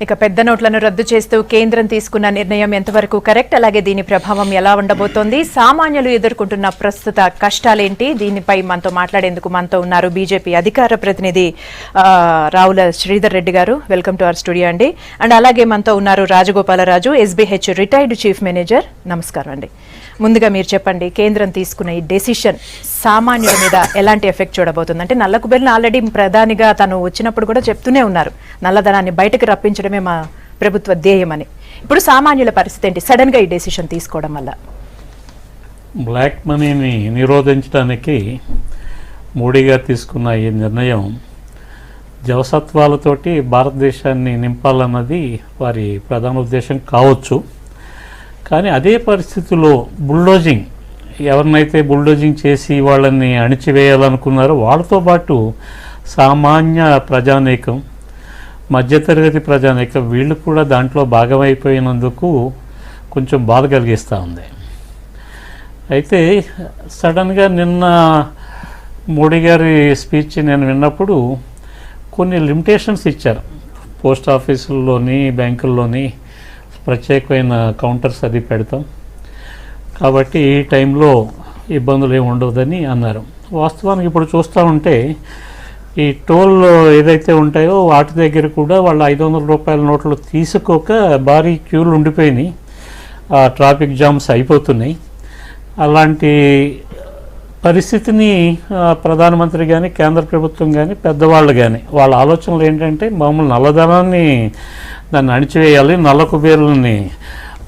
ఇక పెద్ద నోట్లను రద్దు చేస్తూ కేంద్రం తీసుకున్న నిర్ణయం ఎంతవరకు కరెక్ట్, అలాగే దీని ప్రభావం ఎలా ఉండబోతోంది, సామాన్యులు ఎదుర్కొంటున్న ప్రస్తుత కష్టాలేంటి, దీనిపై మనతో మాట్లాడేందుకు మనతో ఉన్నారు బీజేపీ అధికార ప్రతినిధి రావుల శ్రీధర్ రెడ్డి గారు. వెల్కమ్ టు అవర్ స్టూడియో అండి. అండ్ అలాగే మనతో ఉన్నారు Rajagopala Raju, SBH retired chief manager. నమస్కారం అండి. ముందుగా మీరు చెప్పండి, కేంద్రం తీసుకున్న ఈ డెసిషన్ సామాన్యుల మీద ఎలాంటి ఎఫెక్ట్ చూడబోతుంది? అంటే నల్ల కుబేరుని ఆల్రెడీ ప్రధానిగా తను వచ్చినప్పుడు కూడా చెప్తూనే ఉన్నారు, నల్లధనాన్ని బయటకు రప్పించడమే మా ప్రభుత్వ ధ్యేయమని. ఇప్పుడు సామాన్యుల పరిస్థితి ఏంటి సడన్ గా ఈ డెసిషన్ తీసుకోవడం వల్ల? బ్లాక్ మనీని నిరోధించడానికి మోడీ గారు తీసుకున్న ఈ నిర్ణయం జవసత్వాలతోటి భారతదేశాన్ని నింపాలన్నది వారి ప్రధాన ఉద్దేశం కావచ్చు. కానీ అదే పరిస్థితుల్లో బుల్డోజింగ్, ఎవరినైతే బుల్డోజింగ్ చేసి వాళ్ళని అణిచివేయాలనుకున్నారో వాళ్ళతో పాటు సామాన్య ప్రజానీకం, మధ్యతరగతి ప్రజానీకం వీళ్ళు కూడా దాంట్లో భాగమైపోయినందుకు కొంచెం బాధ కలిగిస్తూ ఉంది. అయితే సడన్గా నిన్న మోడీ గారి స్పీచ్ నేను విన్నప్పుడు కొన్ని లిమిటేషన్స్ ఇచ్చారు. పోస్ట్ ఆఫీసుల్లోని బ్యాంకుల్లోని ప్రత్యేకమైన కౌంటర్స్ అది పెడతాం కాబట్టి ఈ టైంలో ఇబ్బందులు ఏమి ఉండవని అన్నారు. వాస్తవానికి ఇప్పుడు చూస్తూ ఉంటే ఈ టోల్ ఏదైతే ఉంటాయో వాటి దగ్గర కూడా వాళ్ళు 500 రూపాయల నోట్లు తీసుకోక భారీ క్యూలు ఉండిపోయినాయి, ట్రాఫిక్ జామ్స్ అయిపోతున్నాయి. అలాంటి పరిస్థితిని ప్రధానమంత్రి కానీ కేంద్ర ప్రభుత్వం కానీ పెద్దవాళ్ళు కానీ వాళ్ళ ఆలోచనలు ఏంటంటే మామూలు నల్లధనాన్ని దాన్ని అణిచివేయాలి, నల్ల కుబేరులని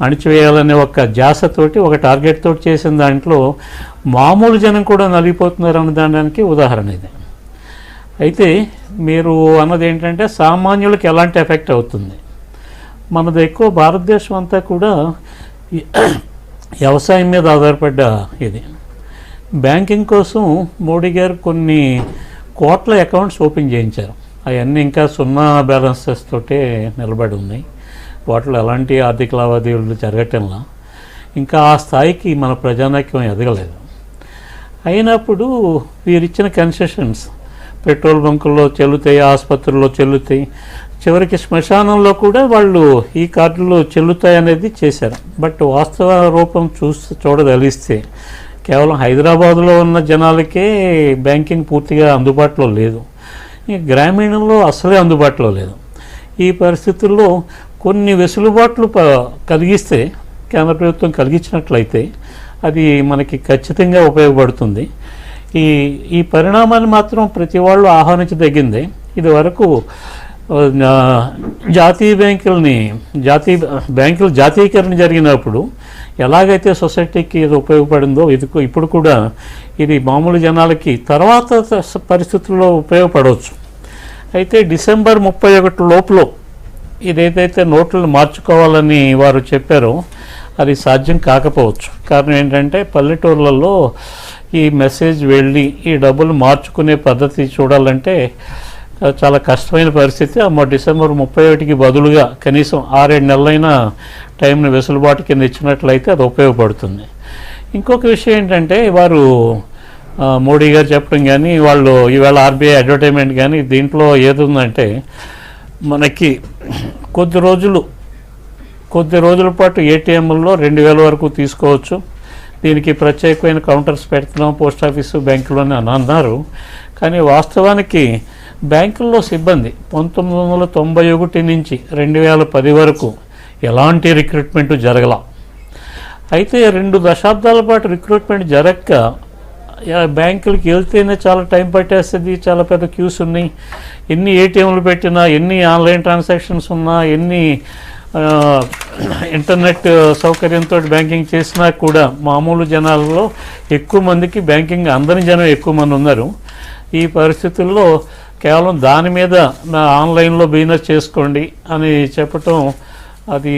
అణిచివేయాలనే ఒక ధ్యాసతోటి ఒక టార్గెట్ తోటి చేసిన దాంట్లో మామూలు జనం కూడా నలిగిపోతున్నారు అన్నదానికి ఉదాహరణ ఇది. అయితే మీరు అన్నది ఏంటంటే సామాన్యులకు ఎలాంటి ఎఫెక్ట్ అవుతుంది? మనది ఎక్కువ భారతదేశం అంతా కూడా వ్యవసాయం మీద ఆధారపడ్డ ఇది. బ్యాంకింగ్ కోసం మోడీ గారు కొన్ని కోట్ల అకౌంట్స్ ఓపెన్ చేయించారు. అవన్నీ ఇంకా సున్నా బ్యాలెన్సెస్ తోటే నిలబడి ఉన్నాయి, వాటిలో ఎలాంటి ఆర్థిక లావాదేవీలు జరగటంలా. ఇంకా ఆ స్థాయికి మన ప్రజానాక్యం ఎదగలేదు. అయినప్పుడు వీరిచ్చిన కన్సెషన్స్ పెట్రోల్ బంకుల్లో చెల్లుతాయి, ఆసుపత్రుల్లో చెల్లుతాయి, చివరికి శ్మశానంలో కూడా వాళ్ళు ఈ కార్డులు చెల్లుతాయి అనేది చేశారు. బట్ వాస్తవ రూపం చూడగలిస్తే కేవలం హైదరాబాదులో ఉన్న జనాలకే బ్యాంకింగ్ పూర్తిగా అందుబాటులో లేదు, గ్రామీణంలో అసలే అందుబాటులో లేదు. ఈ పరిస్థితుల్లో కొన్ని వెసులుబాట్లు కలిగిస్తే కేంద్ర ప్రభుత్వం కలిగించినట్లయితే అది మనకి ఖచ్చితంగా ఉపయోగపడుతుంది. ఈ పరిణామాన్ని మాత్రం ప్రతి వాళ్ళు ఆహ్వానించదగిందే. ఇది వరకు జాతీయ బ్యాంకులు జాతీయకరణ జరిగినప్పుడు ఎలాగైతే సొసైటీకి ఇది ఉపయోగపడిందో ఇప్పుడు కూడా ఇది మామూలు జనాలకి తర్వాత పరిస్థితుల్లో ఉపయోగపడవచ్చు. అయితే డిసెంబర్ 31 లోపల ఇదేదైతే నోట్లను మార్చుకోవాలని వారు చెప్పారో అది సాధ్యం కాకపోవచ్చు. కారణం ఏంటంటే పల్లెటూర్లలో ఈ మెసేజ్ వెళ్ళి ఈ డబ్బులు మార్చుకునే పద్ధతి చూడాలంటే చాలా కష్టమైన పరిస్థితి. డిసెంబర్ 31కి బదులుగా కనీసం 6-7 నెలలైనా టైంని వెసులుబాటు కింద ఇచ్చినట్లయితే అది ఉపయోగపడుతుంది. ఇంకొక విషయం ఏంటంటే వారు మోడీ గారు చెప్పడం కానీ వాళ్ళు ఈవేళ ఆర్బీఐ అడ్వర్టైజ్మెంట్ కానీ దీంట్లో ఏదుందంటే మనకి కొద్ది రోజుల పాటు ఏటీఎంల్లో 2000 వరకు తీసుకోవచ్చు, దీనికి ప్రత్యేకమైన కౌంటర్స్ పెడుతున్నాం పోస్ట్ ఆఫీసు బ్యాంకులోనే అని అన్నారు. కానీ వాస్తవానికి బ్యాంకుల్లో సిబ్బంది 1991 నుంచి 2010 వరకు ఎలాంటి రిక్రూట్మెంటు జరగల. అయితే 2 దశాబ్దాల పాటు రిక్రూట్మెంట్ జరగక బ్యాంకులకి వెళ్తేనే చాలా టైం పట్టేస్తుంది, చాలా పెద్ద క్యూస్ ఉన్నాయి. ఎన్ని ఏటీఎంలు పెట్టినా, ఎన్ని ఆన్లైన్ ట్రాన్సాక్షన్స్ ఉన్నా, ఎన్ని ఇంటర్నెట్ సౌకర్యంతో బ్యాంకింగ్ చేసినా కూడా మామూలు జనాలలో ఎక్కువ మందికి బ్యాంకింగ్ అందని జనం ఎక్కువ మంది ఉన్నారు. ఈ పరిస్థితుల్లో కేవలం దాని మీద ఆన్లైన్లో బిజినెస్ చేసుకోండి అని చెప్పటం అది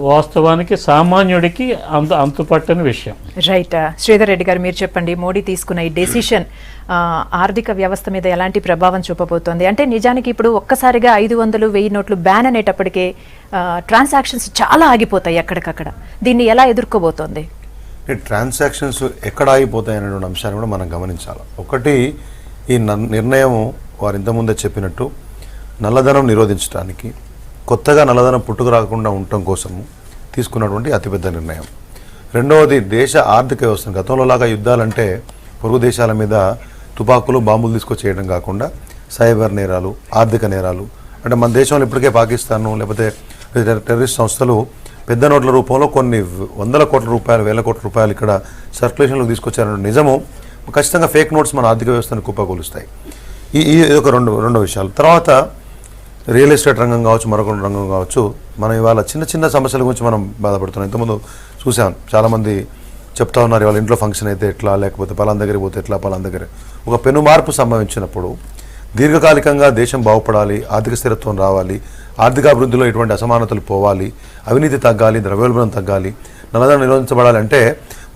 వాస్తవానికి సామాన్యుడికి అంతుపట్టని విషయం. రైట్. శ్రీధర్ రెడ్డి గారు మీరు చెప్పండి, మోడీ తీసుకున్న ఈ డెసిషన్ ఆర్థిక వ్యవస్థ మీద ఎలాంటి ప్రభావం చూపబోతోంది? అంటే నిజానికి ఇప్పుడు ఒక్కసారిగా 500, 1000 నోట్లు బ్యాన్ అనేటప్పటికే ట్రాన్సాక్షన్స్ చాలా ఆగిపోతాయి ఎక్కడికక్కడ. దీన్ని ఎలా ఎదుర్కోబోతోంది? ట్రాన్సాక్షన్స్ ఎక్కడ ఆగిపోతాయి అనేటువంటి అంశాన్ని కూడా మనం గమనించాలి. ఒకటి, ఈ నిర్ణయం వారు ఇంతకుముందే చెప్పినట్టు నల్లధనం నిరోధించడానికి, కొత్తగా నల్లధనం పుట్టుకు రాకుండా ఉండటం కోసం తీసుకున్నటువంటి అతిపెద్ద నిర్ణయం. రెండవది, దేశ ఆర్థిక వ్యవస్థను గతంలో లాగా యుద్ధాలంటే పొరుగు దేశాల మీద తుపాకులు బాంబులు తీసుకొచ్చేయడం కాకుండా సైబర్ నేరాలు, ఆర్థిక నేరాలు, అంటే మన దేశంలో ఇప్పటికే పాకిస్తాను లేకపోతే టెర్రరిస్ట్ సంస్థలు పెద్ద నోట్ల రూపంలో కొన్ని వందల కోట్ల రూపాయలు, వేల కోట్ల రూపాయలు ఇక్కడ సర్క్యులేషన్లోకి తీసుకొచ్చారన్న నిజము. ఖచ్చితంగా ఫేక్ నోట్స్ మన ఆర్థిక వ్యవస్థను కుప్పకూలుస్తాయి. ఈ ఒక రెండో విషయాలు. తర్వాత రియల్ ఎస్టేట్ రంగం కావచ్చు, మరొక రంగం కావచ్చు, మనం ఇవాళ చిన్న చిన్న సమస్యల గురించి మనం బాధపడుతున్నాం. ఇంతకుముందు చూసాం, చాలామంది చెప్తా ఉన్నారు ఇవాళ ఇంట్లో ఫంక్షన్ అయితే ఎట్లా, లేకపోతే పలానా దగ్గరికి పోతే ఎట్లా, పలానా దగ్గర ఒక పెను మార్పు సంభవించినప్పుడు దీర్ఘకాలికంగా దేశం బాగుపడాలి, ఆర్థిక స్థిరత్వం రావాలి, ఆర్థికాభివృద్ధిలో ఎటువంటి అసమానతలు పోవాలి, అవినీతి తగ్గాలి, ద్రవ్యోల్బణం తగ్గాలి, నల్లధనం నిరోధించబడాలంటే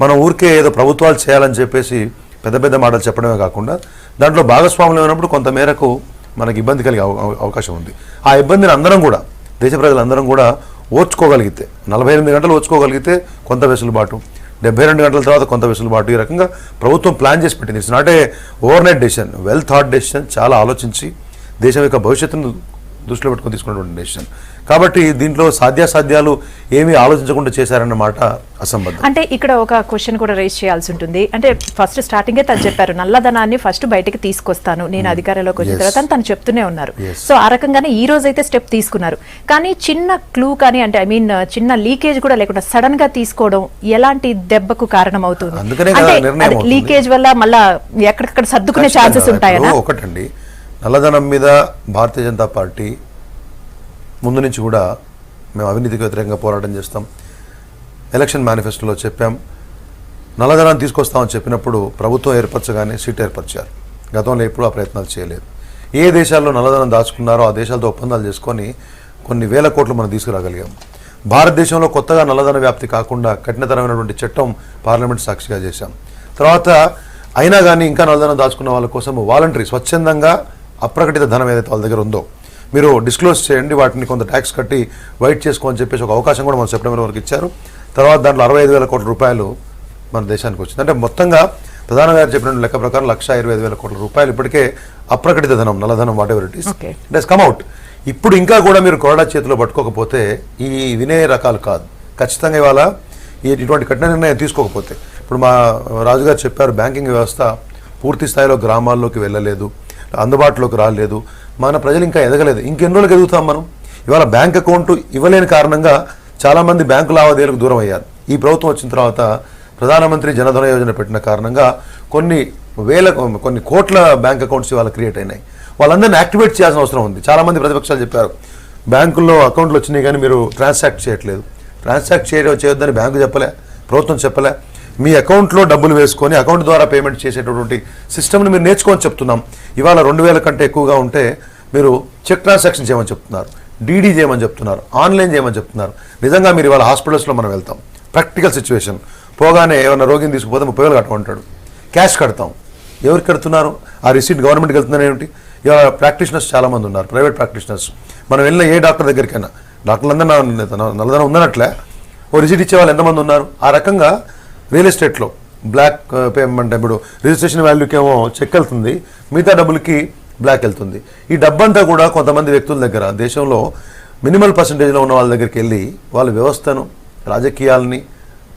మనం ఊరికే ఏదో ప్రభుత్వాలు చేయాలని చెప్పేసి పెద్ద పెద్ద మాటలు చెప్పడమే కాకుండా దాంట్లో భాగస్వాములు అయినప్పుడు కొంత మేరకు మనకి ఇబ్బంది కలిగే అవకాశం ఉంది. ఆ ఇబ్బందిని అందరం కూడా, దేశ ప్రజలందరం కూడా ఓర్చుకోగలిగితే, 48 గంటలు ఓర్చుకోగలిగితే కొంత వెసులుబాటు, 72 గంటల తర్వాత కొంత వెసులుబాటు, ఈ రకంగా ప్రభుత్వం ప్లాన్ చేసి పెట్టింది. It's not a over night decision, well thought decision, చాలా ఆలోచించి దేశం యొక్క భవిష్యత్తును దృష్టిలో పెట్టుకొని తీసుకున్నటువంటి డెసిషన్. కాబట్టి దీంట్లో సాధ్యాసాధ్యాలు ఏమీ ఆలోచించకుండా చేశారన్నమాట అసంబద్ధం. అంటే ఇక్కడ ఒక క్వశ్చన్ కూడా రైజ్ చేయాల్సి ఉంటుంది. అంటే ఫస్ట్ స్టార్టింగే తను చెప్పారు, నల్లధనాన్ని ఫస్ట్ బయటకు తీసుకొస్తాను నేను అధికారంలోకి వచ్చిన తర్వాత తను చెప్తూనే ఉన్నారు. సో ఆ రకంగానే ఈ రోజు అయితే స్టెప్ తీసుకున్నారు. కానీ చిన్న క్లూ కానీ, అంటే ఐ మీన్ చిన్న లీకేజ్ కూడా లేకుండా సడన్ గా తీసుకోవడం ఎలాంటి దెబ్బకు కారణం అవుతుంది? అంటే లీకేజ్ వల్ల మళ్ళా ఎక్కడికక్కడ సర్దుకునే ఛాన్సెస్ ఉంటాయా? ఒకటండి, నల్లధనం మీద భారతీయ జనతా పార్టీ ముందు నుంచి కూడా మేము అవినీతికి వ్యతిరేకంగా పోరాటం చేస్తాం. ఎలక్షన్ మేనిఫెస్టోలో చెప్పాం, నల్లధనాన్ని తీసుకొస్తామని చెప్పినప్పుడు ప్రభుత్వం ఏర్పరచగానే సీట్ ఏర్పరిచారు. గతంలో ఎప్పుడూ ఆ ప్రయత్నాలు చేయలేదు. ఏ దేశాల్లో నల్లధనం దాచుకున్నారో ఆ దేశాలతో ఒప్పందాలు చేసుకొని కొన్ని వేల కోట్లు మనం తీసుకురాగలిగాం. భారతదేశంలో కొత్తగా నల్లధన వ్యాప్తి కాకుండా కఠినతరమైనటువంటి చట్టం పార్లమెంట్ సాక్షిగా చేశాం. తర్వాత అయినా కానీ ఇంకా నల్లధనం దాచుకున్న వాళ్ళ కోసం వాలంటరీ, స్వచ్ఛందంగా అప్రకటిత ధనం ఏదైతే వాళ్ళ దగ్గర ఉందో మీరు డిస్క్లోజ్ చేయండి, వాటిని కొంత ట్యాక్స్ కట్టి వైట్ చేసుకోని చెప్పేసి ఒక అవకాశం కూడా మన సెప్టెంబర్ వరకు ఇచ్చారు. తర్వాత దాంట్లో 65,000 కోట్ల రూపాయలు మన దేశానికి వచ్చింది. అంటే మొత్తంగా ప్రధాని గారు చెప్పిన లెక్క ప్రకారం 1,25,000 కోట్ల రూపాయలు ఇప్పటికే అప్రకటిత ధనం, నల్లధనం, what ever it is, it has come out. ఇప్పుడు ఇంకా కూడా మీరు కొరడా చేతిలో పట్టుకోకపోతే ఈ వినే రకాలు కాదు. ఖచ్చితంగా ఇవాళ ఇటువంటి కఠిన నిర్ణయం తీసుకోకపోతే, ఇప్పుడు మా రాజుగారు చెప్పారు, బ్యాంకింగ్ వ్యవస్థ పూర్తి స్థాయిలో గ్రామాల్లోకి వెళ్ళలేదు, అందుబాటులోకి రాలేదు, మన ప్రజలు ఇంకా ఎదగలేదు. ఇంకెన్ని రోజులకు ఎదుగుతాం మనం? ఇవాళ బ్యాంక్ అకౌంట్ ఇవ్వలేని కారణంగా చాలామంది బ్యాంకు లావాదేవీలకు దూరం అయ్యారు. ఈ ప్రభుత్వం వచ్చిన తర్వాత ప్రధానమంత్రి జనధన యోజన పెట్టిన కారణంగా కొన్ని కోట్ల బ్యాంక్ అకౌంట్స్ ఇవాళ క్రియేట్ అయినాయి. వాళ్ళందరినీ యాక్టివేట్ చేయాల్సిన అవసరం ఉంది. చాలామంది ప్రతిపక్షాలు చెప్పారు, బ్యాంకుల్లో అకౌంట్లు వచ్చినాయి కానీ మీరు ట్రాన్సాక్ట్ చేయట్లేదు. ట్రాన్సాక్ట్ చేయొద్దని బ్యాంకు చెప్పలే, ప్రభుత్వం చెప్పలే. మీ అకౌంట్లో డబ్బులు వేసుకొని అకౌంట్ ద్వారా పేమెంట్ చేసేటటువంటి సిస్టమ్ని మీరు నేర్చుకొని చెప్తున్నాం. ఇవాళ 2,000 కంటే ఎక్కువగా ఉంటే మీరు చెక్ ట్రాన్సాక్షన్ చేయమని చెప్తున్నారు, డీడీ చేయమని చెప్తున్నారు, ఆన్లైన్ చేయమని చెప్తున్నారు. నిజంగా మీరు ఇవాళ హాస్పిటల్స్లో మనం వెళ్తాం, ప్రాక్టికల్ సిచ్యువేషన్, పోగానే ఏమైనా రోగిని తీసుకుపోతే 30,000 కట్టమంటాడు, క్యాష్ కడతాం. ఎవరికి కడుతున్నారు? ఆ రిసీట్ గవర్నమెంట్కి వెళ్తుందని ఏమిటి? ఇవాళ ప్రాక్టీషనర్స్ చాలామంది ఉన్నారు, ప్రైవేట్ ప్రాక్టీషనర్స్. మనం వెళ్ళిన ఏ డాక్టర్ దగ్గరికైనా డాక్టర్లందరూ నల్లధనం ఉందనట్లే, ఓ రిసీట్ ఇచ్చే వాళ్ళు ఎంతమంది ఉన్నారు? ఆ రకంగా రియల్ ఎస్టేట్లో బ్లాక్ పేమెంట్, ఇప్పుడు రిజిస్ట్రేషన్ వాల్యూకి ఏమో చెక్ వెళ్తుంది, మిగతా డబ్బులకి బ్లాక్ వెళ్తుంది. ఈ డబ్బంతా కూడా కొంతమంది వ్యక్తుల దగ్గర, దేశంలో మినిమల్ పర్సంటేజ్లో ఉన్న వాళ్ళ దగ్గరికి వెళ్ళి వాళ్ళ వ్యవస్థను, రాజకీయాలని,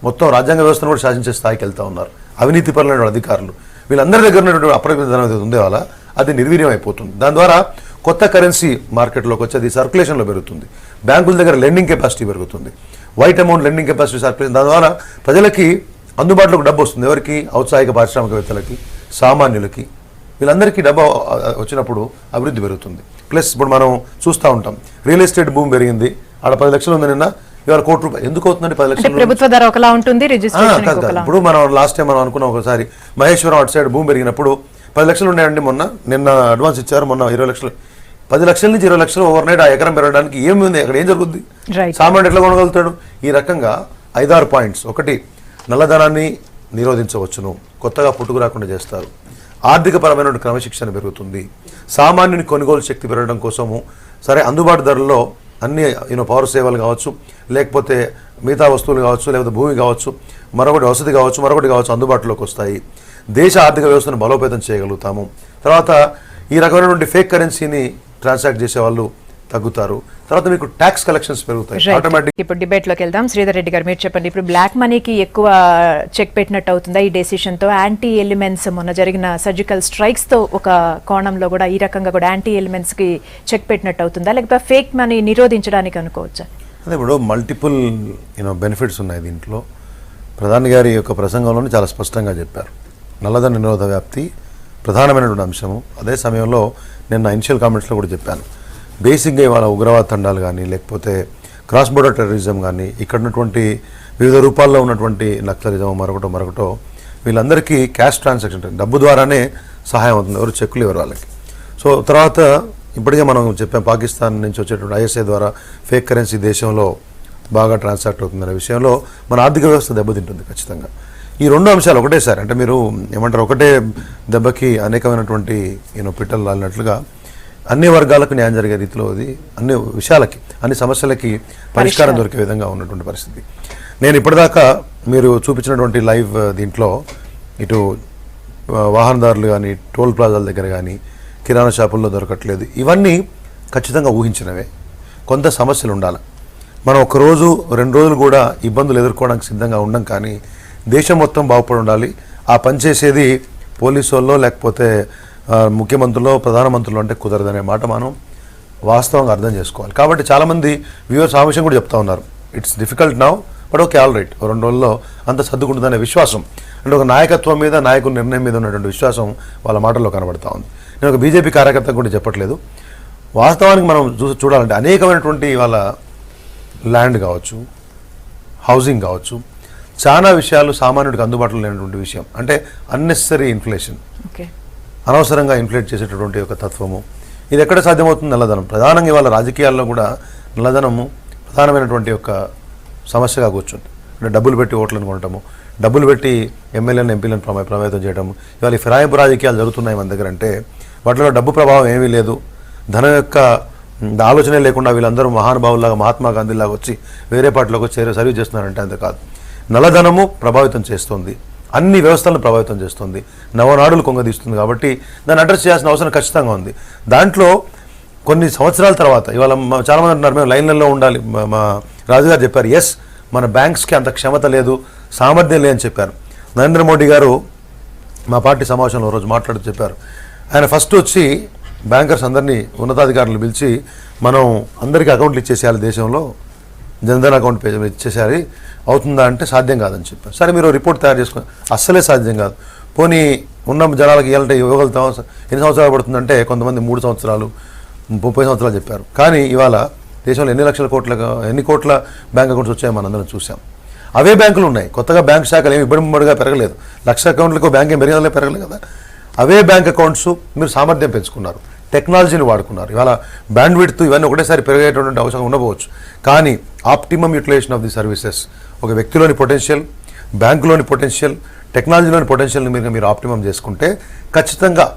మొత్తం రాజ్యాంగ వ్యవస్థను కూడా శాసించే స్థాయికి వెళ్తూ ఉన్నారు అవినీతిపరులైన అధికారులు. వీళ్ళందరి దగ్గర ఉన్నటువంటి అప్రకృత ధనం ఏదైతే ఉందే వాళ్ళ అది నిర్వీర్యం అయిపోతుంది. దాని ద్వారా కొత్త కరెన్సీ మార్కెట్లోకి వచ్చి అది సర్క్యులేషన్లో పెరుగుతుంది. బ్యాంకుల దగ్గర లెండింగ్ కెపాసిటీ పెరుగుతుంది, white amount lending capacity circulation. దాని ద్వారా ప్రజలకి అందుబాటులోకి డబ్బు వస్తుంది. ఎవరికి? ఔత్సాహిక పారిశ్రామికవేత్తలకి, సామాన్యులకి, వీళ్ళందరికీ డబ్బు వచ్చినప్పుడు అభివృద్ధి పెరుగుతుంది. ప్లస్ ఇప్పుడు మనం చూస్తూ ఉంటాం, రియల్ ఎస్టేట్ భూమి పెరిగింది, ఆడ 10 లక్షలు ఉంది, నిన్న ఇవాళ ₹1 కోటి. ఎందుకు అవుతుందండి 10 లక్షలు? ప్రభుత్వ ధర ఒకలా ఉంటుంది, రిజిస్ట్రేషన్ ఒకలా. ఇప్పుడు మనం లాస్ట్ టైం మనం అనుకున్నాం, ఒకసారి మహేశ్వరం అటు సైడ్ భూమి పెరిగినప్పుడు 10 లక్షలు ఉన్నాయండి, నిన్న అడ్వాన్స్ ఇచ్చారు, మొన్న 20 లక్షలు. 10 లక్షల నుంచి 20 లక్షలు ఓవర్ నైట్ ఆ ఎకరం పెరగడానికి ఏమి ఉంది? అక్కడ ఏం జరుగుద్ది? సామాన్యుడు ఎట్లా కొనగలుగుతాడు? ఈ రకంగా 5-6 పాయింట్స్. ఒకటి, నల్లధనాన్ని నిరోధించవచ్చును, కొత్తగా పుట్టుకు రాకుండా చేస్తారు. ఆర్థికపరమైన క్రమశిక్షణ పెరుగుతుంది. సామాన్యుని కొనుగోలు శక్తి పెరగడం కోసము సరే అందుబాటు ధరల్లో అన్ని పౌర సేవలు కావచ్చు, లేకపోతే మిగతా వస్తువులు కావచ్చు, లేకపోతే భూమి కావచ్చు, మరొకటి వసతి కావచ్చు, మరొకటి కావచ్చు, అందుబాటులోకి వస్తాయి. దేశ ఆర్థిక వ్యవస్థను బలోపేతం చేయగలుగుతాము. తర్వాత ఈ రకమైనటువంటి ఫేక్ కరెన్సీని ట్రాన్సాక్ట్ చేసేవాళ్ళు తగ్గుతారు. తర్వాత మీకు ట్యాక్స్ కలెక్షన్స్ పెరుగుతాయి ఆటోమేటిక్. ఇప్పుడు డిబేట్ లోకి వెళ్దాం. శ్రీధర్ రెడ్డి గారు మీరు చెప్పండి, ఇప్పుడు బ్లాక్ మనీకి ఎక్కువ చెక్ పెట్టినట్టు అవుతుందా ఈ డెసిషన్ తో? యాంటీ ఎలిమెంట్స్ మొన్న జరిగిన సర్జికల్ స్ట్రైక్స్ తో ఒక కోణంలో కూడా ఈ రకంగా కూడా యాంటీ ఎలిమెంట్స్ కి చెక్ పెట్టినట్టు అవుతుందా, లేకపోతే ఫేక్ మనీ నిరోధించడానికి అనుకోవచ్చా? అదే ఇప్పుడు మల్టిపుల్ బెనిఫిట్స్ ఉన్నాయి దీంట్లో. ప్రధాని గారి యొక్క ప్రసంగంలోనే చాలా స్పష్టంగా చెప్పారు, నల్లధన నిరోధ వ్యాప్తి ప్రధానమైనటువంటి అంశము. అదే సమయంలో నేను నా ఇనిషియల్ కామెంట్స్లో కూడా చెప్పాను, బేసిక్గా ఇవాళ ఉగ్రవాద తండాలు కానీ లేకపోతే క్రాస్ బోర్డర్ టెర్రరిజం కానీ ఇక్కడ ఉన్నటువంటి వివిధ రూపాల్లో ఉన్నటువంటి నక్సలిజం మరొకటో వీళ్ళందరికీ క్యాష్ ట్రాన్సాక్షన్ డబ్బు ద్వారానే సహాయం అవుతుంది, ఎవరు చెక్కులు ఎవరు వాళ్ళకి. సో తర్వాత ఇప్పటికే మనం చెప్పాం, పాకిస్తాన్ నుంచి వచ్చేటువంటి ఐఎస్ఐ ద్వారా ఫేక్ కరెన్సీ దేశంలో బాగా ట్రాన్సాక్ట్ అవుతుందనే విషయంలో మన ఆర్థిక వ్యవస్థ దెబ్బతింటుంది ఖచ్చితంగా. ఈ రెండు అంశాలు ఒకటేసారి అంటే మీరు ఏమంటారు, ఒకటే దెబ్బకి అనేకమైనటువంటి పిట్టలు లాలినట్లుగా అన్ని వర్గాలకు న్యాయం జరిగే రీతిలో అది అన్ని విషయాలకి అన్ని సమస్యలకి పరిష్కారం దొరికే విధంగా ఉన్నటువంటి పరిస్థితి. నేను ఇప్పటిదాకా మీరు చూపించినటువంటి లైవ్ దీంట్లో ఇటు వాహనదారులు కానీ టోల్ ప్లాజాల దగ్గర కానీ కిరాణా షాపుల్లో దొరకట్లేదు, ఇవన్నీ ఖచ్చితంగా ఊహించినవే. కొంత సమస్యలు ఉండాలి. మనం ఒక రోజు 2 రోజులు కూడా ఇబ్బందులు ఎదుర్కోవడానికి సిద్ధంగా ఉండం, కానీ దేశం మొత్తం బాగుపడి ఉండాలి. ఆ పనిచేసేది పోలీసు వాళ్ళో లేకపోతే ముఖ్యమంత్రులు ప్రధానమంత్రులు అంటే కుదరదనే మాట మనం వాస్తవంగా అర్థం చేసుకోవాలి. కాబట్టి చాలామంది వ్యూవర్స్ ఆ విషయం కూడా చెప్తా ఉన్నారు, it's difficult now but okay all right, 2 రోజుల్లో అంత సర్దుకుంటుందనే విశ్వాసం, అంటే ఒక నాయకత్వం మీద నాయకుల నిర్ణయం మీద ఉన్నటువంటి విశ్వాసం వాళ్ళ మాటల్లో కనబడతా ఉంది. నేను ఒక బీజేపీ కార్యకర్త కూడా చెప్పట్లేదు, వాస్తవానికి మనం చూడాలంటే అనేకమైనటువంటి వాళ్ళ ల్యాండ్ కావచ్చు, హౌసింగ్ కావచ్చు, చాలా విషయాలు సామాన్యుడికి అందుబాటులో లేనటువంటి విషయం. అంటే అన్నెసరీ ఇన్ఫ్లేషన్, అనవసరంగా ఇన్ఫ్లేట్ చేసేటటువంటి ఒక తత్వము, ఇది ఎక్కడ సాధ్యమవుతుంది? నల్లధనం. ప్రధానంగా ఇవాళ రాజకీయాల్లో కూడా నల్లధనము ప్రధానమైనటువంటి ఒక సమస్యగా కూర్చుంది. అంటే డబ్బులు పెట్టి ఓట్లను కొనటము, డబ్బులు పెట్టి ఎమ్మెల్యేలను ఎంపీలను ప్రభావితం చేయడము. ఇవాళ ఈ ఫిరాయింపు రాజకీయాలు జరుగుతున్నాయి మన దగ్గర, అంటే వాటిలో డబ్బు ప్రభావం ఏమీ లేదు, ధనం యొక్క ఆలోచనే లేకుండా వీళ్ళందరూ మహానుభావులాగా మహాత్మా గాంధీలాగా వచ్చి వేరే పార్టీలోకి వచ్చి సర్వీస్ చేస్తున్నారంటే అంతే కాదు. నల్లధనము ప్రభావితం చేస్తుంది, అన్ని వ్యవస్థలను ప్రభావితం చేస్తుంది, నవనాడులు కొంగదీస్తుంది. కాబట్టి దాన్ని అడ్రస్ చేయాల్సిన అవసరం ఖచ్చితంగా ఉంది. దాంట్లో కొన్ని సంవత్సరాల తర్వాత ఇవాళ చాలామంది అంటున్నారు మేము లైన్లలో ఉండాలి. మా రాజుగారు చెప్పారు, ఎస్ మన బ్యాంక్స్కి అంత క్షమత లేదు, సామర్థ్యం లేదని చెప్పారు. నరేంద్ర మోడీ గారు మా పార్టీ సమావేశంలో రోజు మాట్లాడుతూ చెప్పారు, ఆయన ఫస్ట్ వచ్చి బ్యాంకర్స్ అందరినీ ఉన్నతాధికారులు పిలిచి మనం అందరికీ అకౌంట్లు ఇచ్చేసేయాలి, దేశంలో జన్ధన్ అకౌంట్ ఇచ్చేసేయాలి, అవుతుందా అంటే సాధ్యం కాదని చెప్పారు. సరే మీరు రిపోర్ట్ తయారు చేసుకుని, అస్సలే సాధ్యం కాదు, పోనీ ఉన్న జనాలకి ఇవ్వగలుగుతాం, ఎన్ని సంవత్సరాలు పడుతుందంటే కొంతమంది 3 సంవత్సరాలు 30 సంవత్సరాలు చెప్పారు. కానీ ఇవాళ దేశంలో ఎన్ని కోట్ల బ్యాంక్ అకౌంట్స్ వచ్చాయో మనందరం చూసాం. అవే బ్యాంకులు ఉన్నాయి, కొత్తగా బ్యాంక్ శాఖలు ఏమి ఇబ్బడిముబ్బడిగా పెరగలేదు, 1,00,000 అకౌంట్లకు బ్యాంక్ ఏం పెరగలేదు కదా. అవే బ్యాంక్ అకౌంట్స్ మీరు సామర్థ్యం పెంచుకున్నారు, టెక్నాలజీని వాడుకున్నారు. ఇవాళ బ్యాండ్ విడ్త్ ఇవన్నీ ఒకటేసారి పెరిగేటువంటి అవసరం ఉండవచ్చు, కానీ optimum utilisation of the services, ఒక వ్యక్తిలోని పొటెన్షియల్, బ్యాంకులోని పొటెన్షియల్, టెక్నాలజీలోని పొటెన్షియల్ని మీరు ఆప్టిమమ్ చేసుకుంటే ఖచ్చితంగా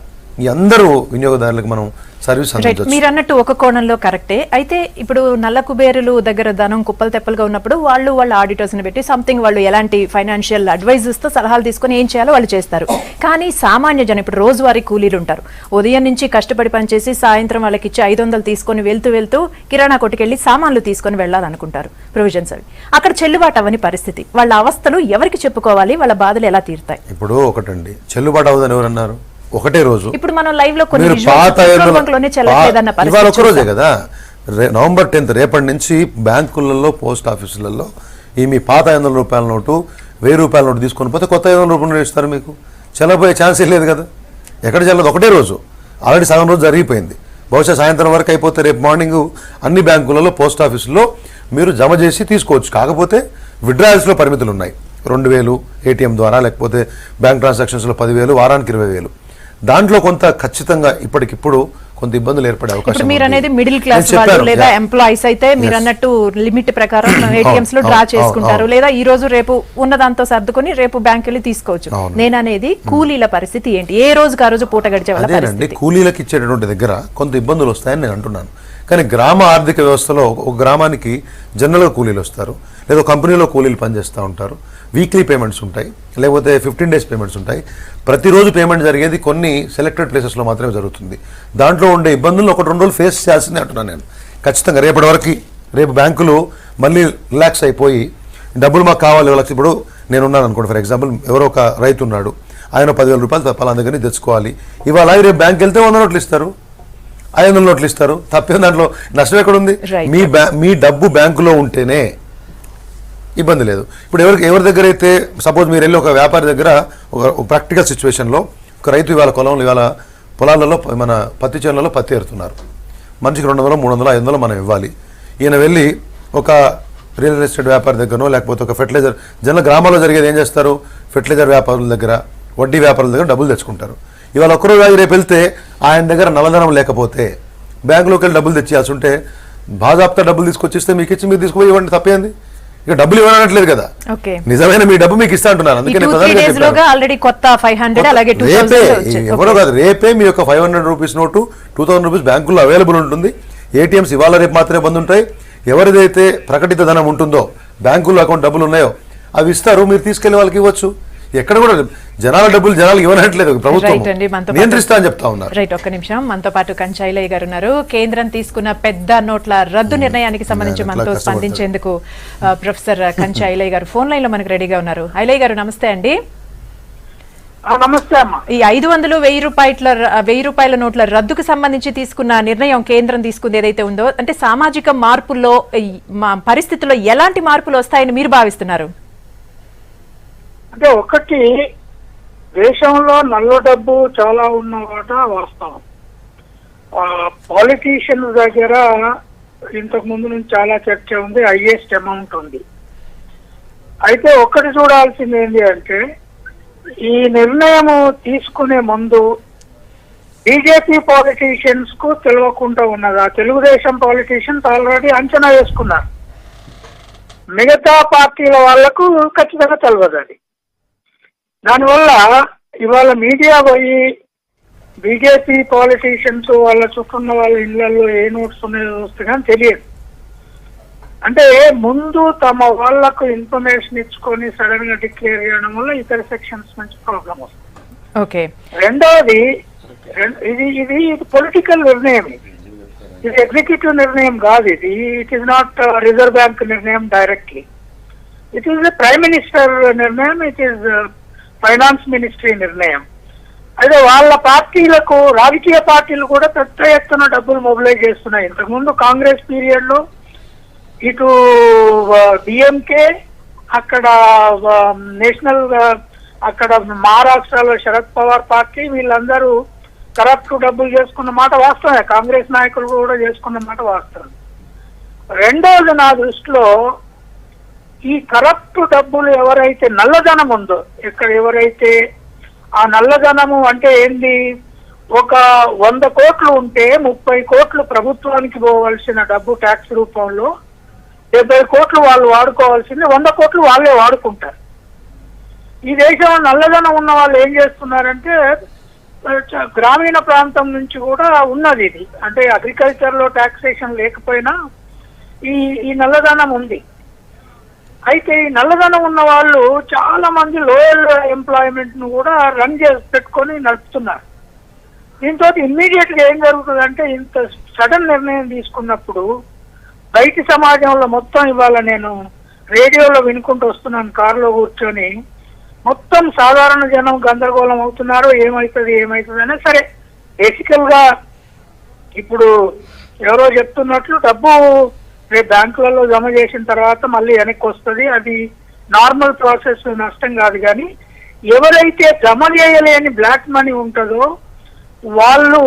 ఈ అందరూ వినియోగదారులకు మనం సర్వీస్ అందించవచ్చు. మీరు అన్నట్టు ఒక కోణంలో కరెక్టే. అయితే ఇప్పుడు నల్ల కుబేరులు దగ్గర ధనం కుప్పలు తెప్పలుగా ఉన్నప్పుడు వాళ్ళ ఆడిటర్స్ ని పెట్టి సంథింగ్ వాళ్ళు ఎలాంటి ఫైనాన్షియల్ అడ్వైజెస్ తో సలహాలు తీసుకొని ఏం చేయాలో వాళ్ళు చేస్తారు. కానీ సామాన్య జనం ఇప్పుడు రోజువారీ కూలీలు ఉంటారు, ఉదయం నుంచి కష్టపడి పనిచేసి సాయంత్రం వాళ్ళకి ఇచ్చి 500 తీసుకొని వెళ్తూ కిరాణా కొట్టుకెళ్లి సామాన్లు తీసుకొని వెళ్ళాలనుకుంటారు, ప్రొవిజన్స్ అవి అక్కడ చెల్లుబాటు అవ్వని పరిస్థితి. వాళ్ళ అవస్థలు ఎవరికి చెప్పుకోవాలి, వాళ్ళ బాధలు ఎలా తీరుతాయి? ఇప్పుడు ఒకటండి, చెల్లుబాటు అవ్వదని ఎవరన్నారు? ఒకటే రోజు. ఇప్పుడు మనం లైవ్ లో కొన్ని ఇవాళ ఒక రోజే కదా, నవంబర్ 10 రేపటి నుంచి బ్యాంకులలో పోస్ట్ ఆఫీసులలో ఈ మీ పాత 500 రూపాయల నోటు 1000 రూపాయల నోటు తీసుకొని పోతే కొత్త 500 రూపాయలు ఇస్తారు. మీకు చెల్లపోయే ఛాన్సే లేదు కదా, ఎక్కడ చెల్లదు, ఒకటే రోజు. ఆల్రెడీ సగం రోజు జరిగిపోయింది, బహుశా సాయంత్రం వరకు అయిపోతే రేపు మార్నింగ్ అన్ని బ్యాంకులలో పోస్ట్ ఆఫీసులో మీరు జమ చేసి తీసుకోవచ్చు. కాకపోతే విత్డ్రాయల్స్లో పరిమితులు ఉన్నాయి, 2000 ఏటీఎం ద్వారా, లేకపోతే బ్యాంక్ ట్రాన్సాక్షన్స్లో 10,000, వారానికి 20,000. దాంట్లో కొంత ఖచ్చితంగా ఇప్పటికిప్పుడు కొంత ఇబ్బందులు ఏర్పడే అవకాశం. మీరు అనేది మిడిల్ క్లాస్ వాళ్ళు లేదా ఎంప్లాయీస్ అయితే మీరు అన్నట్టు లిమిట్ ప్రకారం ఏటీఎంస్ లో డ్రా చేసుకుంటారు, లేదా ఈ రోజు రేపు ఉన్నదాంతో సర్దుకొని రేపు బ్యాంక్ వెళ్ళి తీసుకోవచ్చు. నేను అనేది కూలీల పరిస్థితి ఏంటి, ఏ రోజుకి ఆ రోజు పూట గడిచే వాళ్ళ పరిస్థితి? కూలీలకు ఇచ్చేటటువంటి దగ్గర కొంత ఇబ్బందులు వస్తాయని నేను అంటున్నాను. కానీ గ్రామ ఆర్థిక వ్యవస్థలో ఒక గ్రామానికి జనరల్గా కూలీలు వస్తారు, లేదా కంపెనీలో కూలీలు పనిచేస్తూ ఉంటారు, వీక్లీ పేమెంట్స్ ఉంటాయి, లేకపోతే 15 days పేమెంట్స్ ఉంటాయి. ప్రతిరోజు పేమెంట్ జరిగేది కొన్ని సెలెక్టెడ్ ప్లేసెస్లో మాత్రమే జరుగుతుంది. దాంట్లో ఉండే ఇబ్బందులు 1-2 రోజులు ఫేస్ చేయాల్సిందే అంటున్నాను నేను. ఖచ్చితంగా రేపటి వరకు రేపు బ్యాంకులు మళ్ళీ రిలాక్స్ అయిపోయి డబ్బులు మాకు కావాలి వాళ్ళకి. ఇప్పుడు నేనున్నాను అనుకోండి, ఫర్ ఎగ్జాంపుల్ ఎవరో ఒక రైతు ఉన్నాడు, ఆయన 10,000 రూపాయలు పలానా దగ్గర నుంచి తెచ్చుకోవాలి. ఇవాళ రేపు బ్యాంక్ వెళ్తే 100 నోట్లు ఇస్తారు, 500 నోట్లు ఇస్తారు. తప్పేం దాంట్లో నష్టం ఎక్కడుంది? మీ డబ్బు బ్యాంకులో ఉంటేనే ఇబ్బంది లేదు. ఇప్పుడు ఎవరి దగ్గర అయితే సపోజ్ మీరు వెళ్ళి ఒక వ్యాపారి దగ్గర ఒక ప్రాక్టికల్ సిచ్యువేషన్లో ఒక రైతు ఇవాళ పొలాలలో మన పత్తి చేనులలో పత్తి ఏరుతున్నారు, మనిషికి 200, 300, 500 మనం ఇవ్వాలి. ఈయన వెళ్ళి ఒక రియల్ ఎస్టేట్ వ్యాపారి దగ్గరనో లేకపోతే ఒక ఫెర్టిలైజర్, జనరల్ గ్రామాల్లో జరిగేది ఏం చేస్తారు, ఫెర్టిలైజర్ వ్యాపారుల దగ్గర, వడ్డీ వ్యాపారుల దగ్గర డబ్బులు తెచ్చుకుంటారు. ఇవాళ ఒక్కరోజు రేపు వెళ్తే ఆయన దగ్గర నల్లధనం లేకపోతే బ్యాంకులోకి వెళ్ళి డబ్బులు తెచ్చేయాల్సి ఉంటే బాజాప్తా డబ్బులు తీసుకొచ్చిస్తే మీకు ఇచ్చి మీరు తీసుకుపోయి ఇవ్వండి, తప్పేంది? ఇక డబ్బులు ఇవ్వనట్లేదు కదా, నిజమైన మీ డబ్బు మీకు ఇస్తా అంటున్నారు. అందుకే ఎవరో కాదు, రేపే మీ యొక్క 500 రూపీస్ నోటు 2000 రూపీస్ బ్యాంకుల్లో అవైలబుల్ ఉంటుంది. ఏటీఎంస్ ఇవాళ రేపు మాత్రమే బంద్ ఉంటాయి. ఎవరిదైతే ప్రకటిత ధనం ఉంటుందో బ్యాంకుల్లో అకౌంట్ డబ్బులు ఉన్నాయో అవి ఇస్తారు, మీరు తీసుకెళ్లి వాళ్ళకి ఇవ్వచ్చు. ఎక్కడ కూడా జనాల డబ్బులు జనాలు ఇవ్వనట్లేదు, ప్రభుత్వం నియంత్రిస్తా అని చెప్తా ఉన్నారు. రైట్, ఒక్క నిమిషం. మనతో పాటు కంచ ఐలయ్య గారు ఉన్నారు. కేంద్రం తీసుకున్న పెద్ద నోట్ల రద్దు నిర్ణయానికి సంబంధించి మనతో స్పందించేందుకు ప్రొఫెసర్ కంచ ఐలయ్య గారు ఫోన్ లైన్ లో మనకు రెడీగా ఉన్నారు. ఐలయ్య గారు నమస్తే అండి. నమస్తే అమ్మా. ఈ 500, 1000 రూపాయల నోట్ల రద్దుకు సంబంధించి తీసుకున్న నిర్ణయం, కేంద్రం తీసుకుంది ఏదైతే ఉందో, అంటే సామాజిక మార్పుల్లో పరిస్థితుల్లో ఎలాంటి మార్పులు వస్తాయని మీరు భావిస్తున్నారు? అంటే ఒకటి, దేశంలో నల్ల డబ్బు చాలా ఉన్నమాట వాస్తవం. పాలిటీషియన్స్ దగ్గర ఇంతకు ముందు నుంచి చాలా చర్చ ఉంది, హైయెస్ట్ అమౌంట్ ఉంది. అయితే ఒక్కటి చూడాల్సింది ఏంటి అంటే, ఈ నిర్ణయము తీసుకునే ముందు బీజేపీ పాలిటీషియన్స్ కు తెలియకుండా ఉన్నదా? తెలుగుదేశం పాలిటీషియన్స్ ఆల్రెడీ అంచనా వేసుకున్నారు, మిగతా పార్టీల వాళ్లకు ఖచ్చితంగా తెలియదు అది. దానివల్ల ఇవాళ మీడియా పోయి బీజేపీ పాలిటీషియన్స్ వాళ్ళ చుట్టూ ఉన్న వాళ్ళ ఇళ్లలో ఏ నోట్స్ ఉన్నాయో చూస్తే కానీ తెలియదు. అంటే ముందు తమ వాళ్లకు ఇన్ఫర్మేషన్ ఇచ్చుకొని సడన్ గా డిక్లేర్ చేయడం వల్ల ఇతర సెక్షన్స్ నుంచి ప్రాబ్లం వస్తుంది. రెండవది, ఇది పొలిటికల్ నిర్ణయం, ఇది ఎగ్జిక్యూటివ్ నిర్ణయం కాదు. It is not reserve bank నిర్ణయం directly, it is prime minister నిర్ణయం, ఇట్ ఈస్ ఫైనాన్స్ మినిస్ట్రీ నిర్ణయం. అయితే వాళ్ళ పార్టీలకు, రాజకీయ పార్టీలు కూడా పెద్ద ఎత్తున డబ్బులు మొబిలైజ్ చేస్తున్నాయి. ఇంతకుముందు కాంగ్రెస్ పీరియడ్ లో ఇటు డిఎంకే, అక్కడ నేషనల్, అక్కడ మహారాష్ట్రలో శరద్ పవార్ పార్టీ, వీళ్ళందరూ కరప్ట్ డబ్బులు చేసుకున్న మాట వాస్తవమే, కాంగ్రెస్ నాయకులు కూడా చేసుకున్న మాట వాస్తవం. రెండోది నా దృష్టిలో, ఈ కరప్ట్ డబ్బులు ఎవరైతే నల్లధనం ఉందో, ఇక్కడ ఎవరైతే ఆ నల్లధనము అంటే ఏంది, ఒక 100 కోట్లు ఉంటే 30 కోట్లు ప్రభుత్వానికి పోవలసిన డబ్బు ట్యాక్స్ రూపంలో, 70 కోట్లు వాళ్ళు వాడుకోవాల్సింది, 100 కోట్లు వాళ్ళే వాడుకుంటారు. ఈ దేశంలో నల్లధనం ఉన్న వాళ్ళు ఏం చేస్తున్నారంటే, గ్రామీణ ప్రాంతం నుంచి కూడా ఉన్నది ఇది. అంటే అగ్రికల్చర్ లో టాక్సేషన్ లేకపోయినా ఈ నల్లధనం ఉంది. అయితే ఈ నల్లధనం ఉన్న వాళ్ళు చాలా మంది లోయర్ ఎంప్లాయ్మెంట్ ను కూడా రన్ చేసి పెట్టుకొని నడుపుతున్నారు. దీంతో ఇమ్మీడియట్ గా ఏం జరుగుతుందంటే, ఇంత సడన్ నిర్ణయం తీసుకున్నప్పుడు బయటి సమాజంలో మొత్తం, ఇవాళ నేను రేడియోలో వినుకుంటూ వస్తున్నాను కారులో కూర్చొని, మొత్తం సాధారణ జనం గందరగోళం అవుతున్నారు, ఏమవుతుంది అనే. సరే, బేసికల్ గా ఇప్పుడు ఎవరో చెప్తున్నట్లు డబ్బు రేపు బ్యాంకులలో జమ చేసిన తర్వాత మళ్ళీ వెనక్కి వస్తుంది, అది నార్మల్ ప్రాసెస్, నష్టం కాదు. కానీ ఎవరైతే జమ చేయలేని బ్లాక్ మనీ ఉంటుందో వాళ్ళు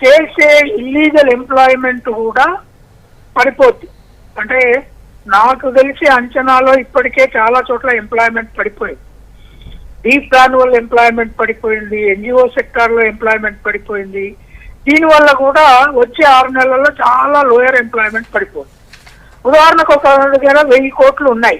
చేసే ఇల్లీగల్ ఎంప్లాయ్మెంట్ కూడా పడిపోద్ది. అంటే నాకు తెలిసి అంచనాలో ఇప్పటికే చాలా చోట్ల ఎంప్లాయ్మెంట్ పడిపోయింది, డీప్ యాన్యువల్ ఎంప్లాయ్మెంట్ పడిపోయింది, ఎన్జిఓ సెక్టార్ లో ఎంప్లాయ్మెంట్ పడిపోయింది. దీనివల్ల కూడా వచ్చే 6 నెలల్లో చాలా లోయర్ ఎంప్లాయ్మెంట్ పడిపోయింది. ఉదాహరణకు ఒక దగ్గర 1000 కోట్లు ఉన్నాయి,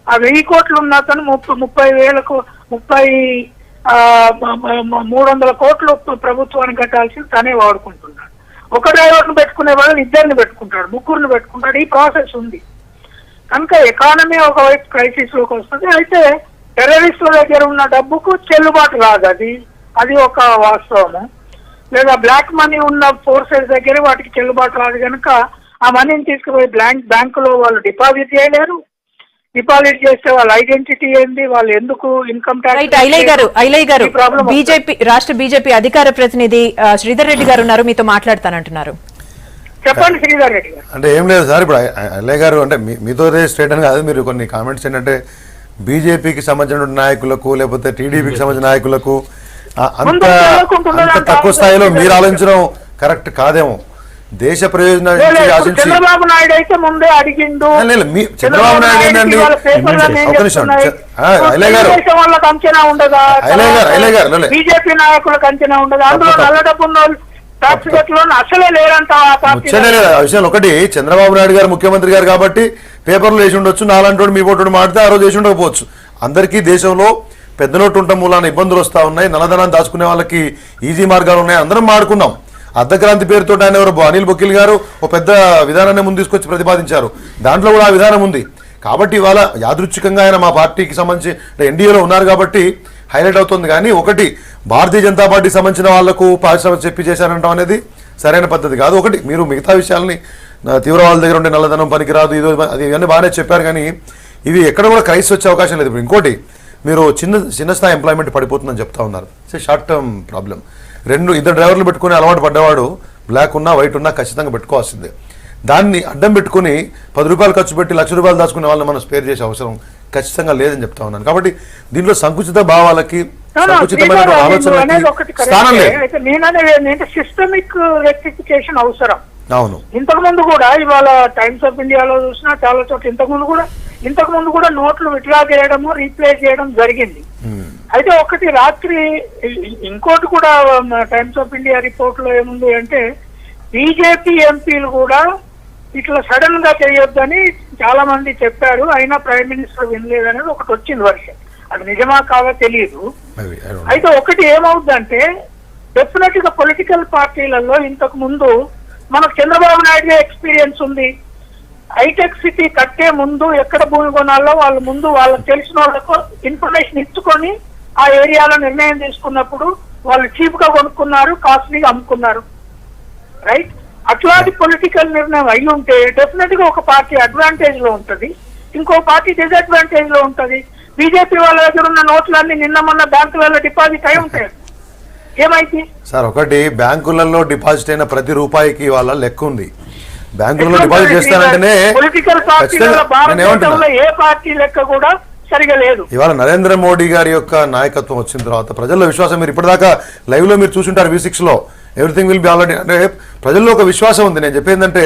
ఆ 1000 కోట్లు ఉన్న అతను 300 కోట్లు ప్రభుత్వానికి కట్టాల్సింది తనే వాడుకుంటున్నాడు. ఒక డ్రైవర్ను పెట్టుకునే వాళ్ళు 2 పెట్టుకుంటాడు, 3 పెట్టుకుంటాడు. ఈ ప్రాసెస్ ఉంది కనుక ఎకానమీ ఒకవైపు క్రైసిస్ లోకి వస్తుంది. అయితే టెర్రరిస్టుల దగ్గర ఉన్న డబ్బుకు చెల్లుబాటు రాదు, అది ఒక వాస్తవము. లేదా బ్లాక్ మనీ ఉన్న ఫోర్సెస్ దగ్గర వాటికి చెల్లుబాటు రాదు కనుక ఆ మనీని తీసుకుపోయి బ్యాంకులో వాళ్ళు డిపాజిట్ చేయలేరు. డిపాజిట్ చేస్తే వాళ్ళ ఐడెంటిటీ ఏంది, వాళ్ళు ఎందుకు ఇన్కమ్ రైట్. ఐలయ్య గారు బీజేపీ రాష్ట్ర బీజేపీ అధికార ప్రతినిధి శ్రీధర్ రెడ్డి గారు ఉన్నారు, మీతో మాట్లాడతానంటున్నారు. చెప్పండి శ్రీధర్ రెడ్డి గారు. అంటే ఏం లేదు సార్, ఇప్పుడు ఐలయ్య గారు అంటే మీతో స్ట్రేట్ అని కాదు, మీరు కొన్ని కామెంట్స్ ఏంటంటే బీజేపీకి సంబంధించిన నాయకులకు లేకపోతే టీడీపీకి సంబంధించిన నాయకులకు అంత తక్కువ స్థాయిలో మీరు ఆలోచించడం కరెక్ట్ కాదేమో. దేశ ప్రయోజనాన్ని ఆశించి చంద్రబాబు నాయుడు అయితే ముందే అడిగిండు. చంద్రబాబు నాయుడు ఏంటండి, ఒక నిమిషం ఐలయ్య గారు, వాళ్ళకి అంచనా ఉండదా, ఐలయ్య గారు బీజేపీ నాయకులకు అంచనా ఉండదా, అందులో నల్ల డబ్బున్న అసలే లేరంట. విషయాలు ఒకటి, చంద్రబాబు నాయుడు గారు ముఖ్యమంత్రి గారు కాబట్టి పేపర్లు వేసి ఉండొచ్చు, నాలంటోడు మీ పోటీ మాడితే ఆ రోజు వేసి ఉండకపోవచ్చు. అందరికీ దేశంలో పెద్ద నోటు ఉండటం మూలాన ఇబ్బందులు వస్తూ ఉన్నాయి, నల్లధనాన్ని దాచుకునే వాళ్ళకి ఈజీ మార్గాలు ఉన్నాయి, అందరం మాడుకున్నాం. అర్ధక్రాంతి పేరుతో ఆయన ఎవరు అనిల్ బొకిల్ గారు ఒక పెద్ద విధానాన్ని ముందు తీసుకొచ్చి ప్రతిపాదించారు, దాంట్లో కూడా ఆ విధానం ఉంది. కాబట్టి ఇవాళ యాదృచ్ఛికంగా ఆయన మా పార్టీకి సంబంధించి ఎన్డీఏలో ఉన్నారు కాబట్టి హైలైట్ అవుతుంది. కానీ ఒకటి భారతీయ జనతా పార్టీకి సంబంధించిన వాళ్లకు పారిశ్రామిక చెప్పి చేశారంటాం అనేది సరైన పద్ధతి కాదు. ఒకటి మీరు మిగతా విషయాలని తీవ్రవాదుల దగ్గర ఉండే నల్లధనం పనికిరాదు, ఇది అది ఇవన్నీ బాగానే చెప్పారు, కానీ ఇవి ఎక్కడ కూడా క్రైసిస్ వచ్చే అవకాశం లేదు. ఇంకోటి, మీరు చిన్న స్థాయి ఎంప్లాయ్మెంట్ పడిపోతుందని చెప్తా ఉన్నారు. Short term problem. ఇద్దరు డ్రైవర్లు పెట్టుకుని అలవాటు పడ్డవాడు బ్లాక్ ఉన్నా వైట్ ఉన్నా ఖచ్చితంగా పెట్టుకోవాల్సిందే. దాన్ని అడ్డం పెట్టుకుని 10 రూపాయలు ఖర్చు పెట్టి లక్ష రూపాయలు దాచుకునే వాళ్ళని మనం స్పేర్ చేసే అవసరం ఖచ్చితంగా లేదని చెప్తా ఉన్నాను. కాబట్టి దీంట్లో సంకుచిత భావాలకి సంకుచితమైన ఆలోచనలకి స్థానం లేదు. సిస్టమిక్ రెక్టిఫికేషన్ అవసరం. అవును, ఇంతకు ముందు కూడా ఇవాళ టైమ్స్ ఆఫ్ ఇండియాలో చూసినా చాలా చోట్ల ఇంతకు ముందు కూడా నోట్లు విత్డ్రా చేయడము రీప్లేస్ చేయడం జరిగింది. అయితే ఒకటి రాత్రి ఇంకోటి కూడా టైమ్స్ ఆఫ్ ఇండియా రిపోర్ట్ లో ఏముంది అంటే బీజేపీ ఎంపీలు కూడా ఇట్లా సడన్ గా చేయొద్దని చాలా మంది చెప్పారు, అయినా ప్రైమ్ మినిస్టర్ వినలేదనేది ఒకటి వచ్చింది వర్షన్. అది నిజమా కాదో తెలియదు. అయితే ఒకటి ఏమవుతుందంటే డెఫినెట్ గా పొలిటికల్ పార్టీలలో ఇంతకు ముందు మనకు చంద్రబాబు నాయుడు ఎక్స్పీరియన్స్ ఉంది. హైటెక్ సిటీ కట్టే ముందు ఎక్కడ భూమి కొనాలో వాళ్ళు ముందు వాళ్ళకి తెలిసిన వాళ్ళకు ఇన్ఫర్మేషన్ ఇచ్చుకొని ఆ ఏరియాలో నిర్ణయం తీసుకున్నప్పుడు వాళ్ళు చీప్ గా కొనుక్కున్నారు, కాస్ట్లీగా అమ్ముకున్నారు. రైట్, అట్లాంటి పొలిటికల్ నిర్ణయం అయి ఉంటే డెఫినెట్ గా ఒక పార్టీ అడ్వాంటేజ్ లో ఉంటది, ఇంకో పార్టీ డిసడ్వాంటేజ్ లో ఉంటది. బీజేపీ వాళ్ళ దగ్గర ఉన్న నోట్లన్నీ నిన్న మొన్న బ్యాంకులలో డిపాజిట్ అయి ఉంటాయి. ఏమైంది సార్, ఒకటి బ్యాంకులలో డిపాజిట్ అయిన ప్రతి రూపాయికి వాళ్ళ లెక్క ఉంది. బ్యాంకులలో డిపాజిట్ చేస్తానంటేనే పొలిటికల్ పార్టీలలో భారతదేశంలో ఏ పార్టీ లెక్క కూడా సరిగా లేదు. ఇవాళ నరేంద్ర మోడీ గారి యొక్క నాయకత్వం వచ్చిన తర్వాత ప్రజల్లో విశ్వాసం, మీరు ఇప్పటిదాకా లైవ్ లో మీరు చూసుంటారు V6 లో ఎవ్రీథింగ్ విల్ బి ఆల్రెడీ, అంటే ప్రజల్లో ఒక విశ్వాసం ఉంది. నేను చెప్పేది ఏంటంటే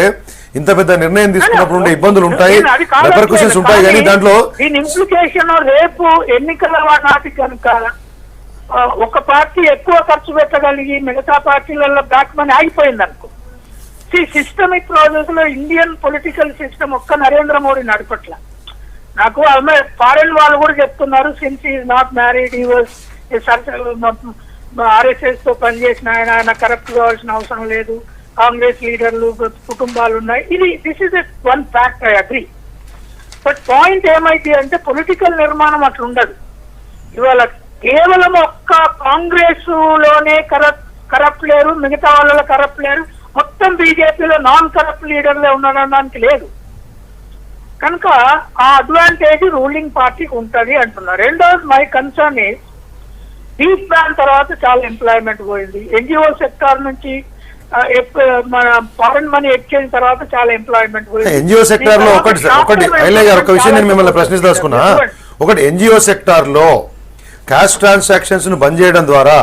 ఇంత పెద్ద నిర్ణయం తీసుకున్నప్పుడు ఉండే ఇబ్బందులు ఉంటాయి, రెపర్కషన్స్ ఉంటాయి, కానీ దాంట్లో దీని ఇంప్లికేషన్ రేపు ఎన్నికల నాటికి కనుక ఒక పార్టీ ఎక్కువ ఖర్చు పెట్టగలిగి మిగతా పార్టీలలో బ్లాక్ మనీ ఆగిపోయింది అనుకో. సిస్టమిక్ ప్రాసెస్ లో ఇండియన్ పొలిటికల్ సిస్టమ్ ఒక్క నరేంద్ర మోడీ నడపట్ల. నాకు ఫారెన్ వాళ్ళు కూడా చెప్తున్నారు, సిన్స్ ఈజ్ నాట్ మ్యారీడ్, ఈ వాజ్ ఆర్ఎస్ఎస్ తో పనిచేసిన ఆయన కరప్ట్ కావాల్సిన అవసరం లేదు, కాంగ్రెస్ లీడర్లు కుటుంబాలు ఉన్నాయి. This is one fact, I agree. But point ఏమైంది అంటే పొలిటికల్ నిర్మాణం అట్లా ఉండదు. ఇవాళ కేవలం ఒక్క కాంగ్రెస్ లోనే కరప్ట్ లేరు, మిగతా వాళ్ళలో కరప్ట్ లేరు, మొత్తం బీజేపీలో నాన్ కరప్ట్ లీడర్లే ఉండడానికి లేదు. కనుక ఆ అడ్వాంటేజ్ రూలింగ్ పార్టీకి ఉంటది అంటున్నారు. రెండోది my concern is deep ban తర్వాత చాలా ఎంప్లాయ్మెంట్ పోయింది. ఎన్జిఓ సెక్టార్ నుంచి మన ఫారెన్ మనీ ఎక్స్చేంజ్ తర్వాత చాలా ఎంప్లాయ్మెంట్ పోయింది. ఎన్జిఓ సెక్టార్ లో ఒకటి ఒక విషయం నేను మిమ్మల్ని ప్రశ్నించదలుచుకున్నా. ఒకటి ఎన్జిఓ సెక్టార్ లో క్యాష్ ట్రాన్సాక్షన్స్ ను బంద్ చేయడం ద్వారా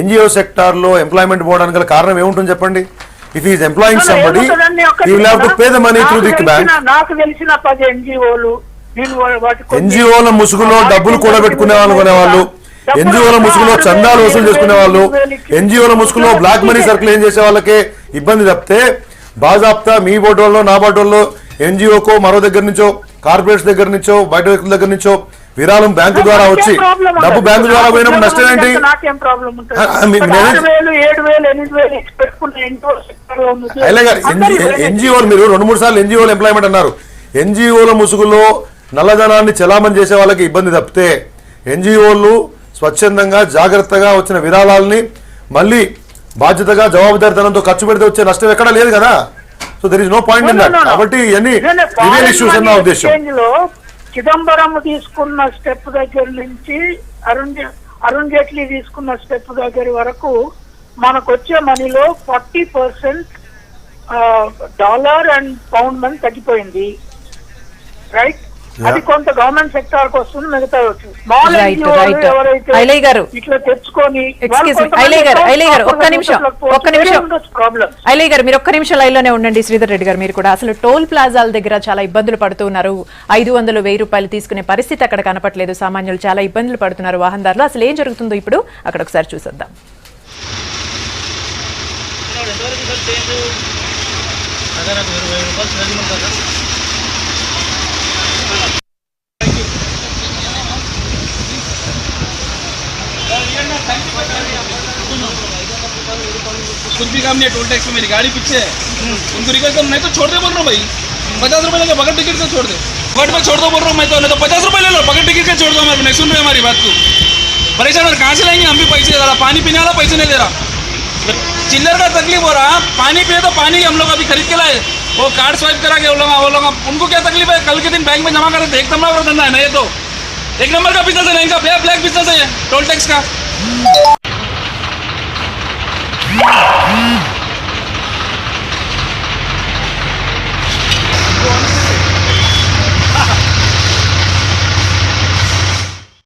ఎన్జిఓ సెక్టార్ లో ఎంప్లాయ్మెంట్ పోవడానికి గల కారణం ఏముంటుంది చెప్పండి? If is employing somebody you will have to pay the money through the bank. నాకు తెలిసిన 10 ఎన్జిఓలు, ఎన్జిఓల ముసుగులో డబ్బులు కూడా పెట్టుకునే వాళ్ళు కొనేవాళ్ళు, ఎన్జిఓల ముసుగులో చందాలు వసూలు చేసుకునే వాళ్ళు, ఎన్జిఓల ముసుగులో బ్లాక్ మనీ సర్కిల్ ఏం చేసే వాళ్ళకే ఇబ్బంది తప్పితే బాజాప్తా మీ బోటోల్లో నా బోటోల్లో ఎన్జిఓకో మరో దగ్గర నుంచో కార్పొరేట్స్ దగ్గర నుంచో బయట వ్యక్తుల దగ్గర నుంచో విరాళం బ్యాంకు ద్వారా వచ్చి డబ్బు బ్యాంకు ద్వారా పోయినప్పుడు నష్టం ఏంటి? ఎన్జిఓలు మీరు 2-3 సార్లు ఎన్జిఓలు ఎంప్లాయ్మెంట్ అన్నారు. ఎన్జిఓల ముసుగులో నల్లధనాన్ని చెలామణి చేసే వాళ్ళకి ఇబ్బంది తప్పితే ఎన్జిఓలు స్వచ్ఛందంగా జాగ్రత్తగా వచ్చిన విరాళాలని మళ్ళీ బాధ్యతగా జవాబుదారితనంతో ఖర్చు పెడితే వచ్చే నష్టం ఎక్కడా లేదు కదా. So there is no point in that. కాబట్టి ఇవన్నీ రివెల్ ఇష్యూస్ అన్న ఉద్దేశం. చిదంబరం తీసుకున్న స్టెప్ దగ్గర నుంచి అరుణ్ జైట్లీ తీసుకున్న స్టెప్ దగ్గర వరకు మనకు వచ్చే మనీలో 40% డాలర్ అండ్ పౌండ్ మనీ తగ్గిపోయింది, రైట్? అది కొంత గవర్నమెంట్ సెక్టార్ కు వస్తుంది, మిగతా స్మాల్ ఐలయ్య గారు ఇట్లా తెచ్చుకొని ఐలయ్య గారు ఒక్క నిమిషం ఐలయ్య గారు మీరు ఒక్క నిమిషం లైన్ లోనే ఉండండి. శ్రీధర్ రెడ్డి గారు, మీరు కూడా అసలు టోల్ ప్లాజాల దగ్గర చాలా ఇబ్బందులు పడుతున్నారు. 500-1000 రూపాయలు తీసుకునే పరిస్థితి అక్కడ కనపట్లేదు. సామాన్యులు చాలా ఇబ్బందులు పడుతున్నారు, వాహనదారులు. అసలు ఏం జరుగుతుందో ఇప్పుడు అక్కడ ఒకసారి చూసేద్దాం. कुछ भी काम नहीं है, टोल टैक्स में मेरी गाड़ी पीछे है, उनको रिक्वेस्ट करो, नहीं तो छोड़ दे बोल रहा हूँ भाई, 50 रुपए लेंगे बगैर टिकट से छोड़ दे, बट मैं छोड़ दो बोल रहा हूँ मैं तो, नहीं तो 50 रुपए ले लो बगैर टिकट के छोड़ दो, मैं नहीं सुन रहे हमारी बात को, परेशान और कहाँ से लाएंगे हम भी पैसे, ज़रा पानी पीने वाला पैसे नहीं दे रहा, चिल्लर का तकलीफ हो रहा, पानी पिए तो पानी हम लोग अभी खरीद के लाए, वो कार्ड स्वाइप करा के वो लोग उनको क्या तकलीफ है, कल के दिन बैंक में जमा करें तो एक नंबर का धंधा है ना, ये तो एक नंबर का बिजनेस है ना इनका, ब्लैक बिजनेस है टोल टैक्स का।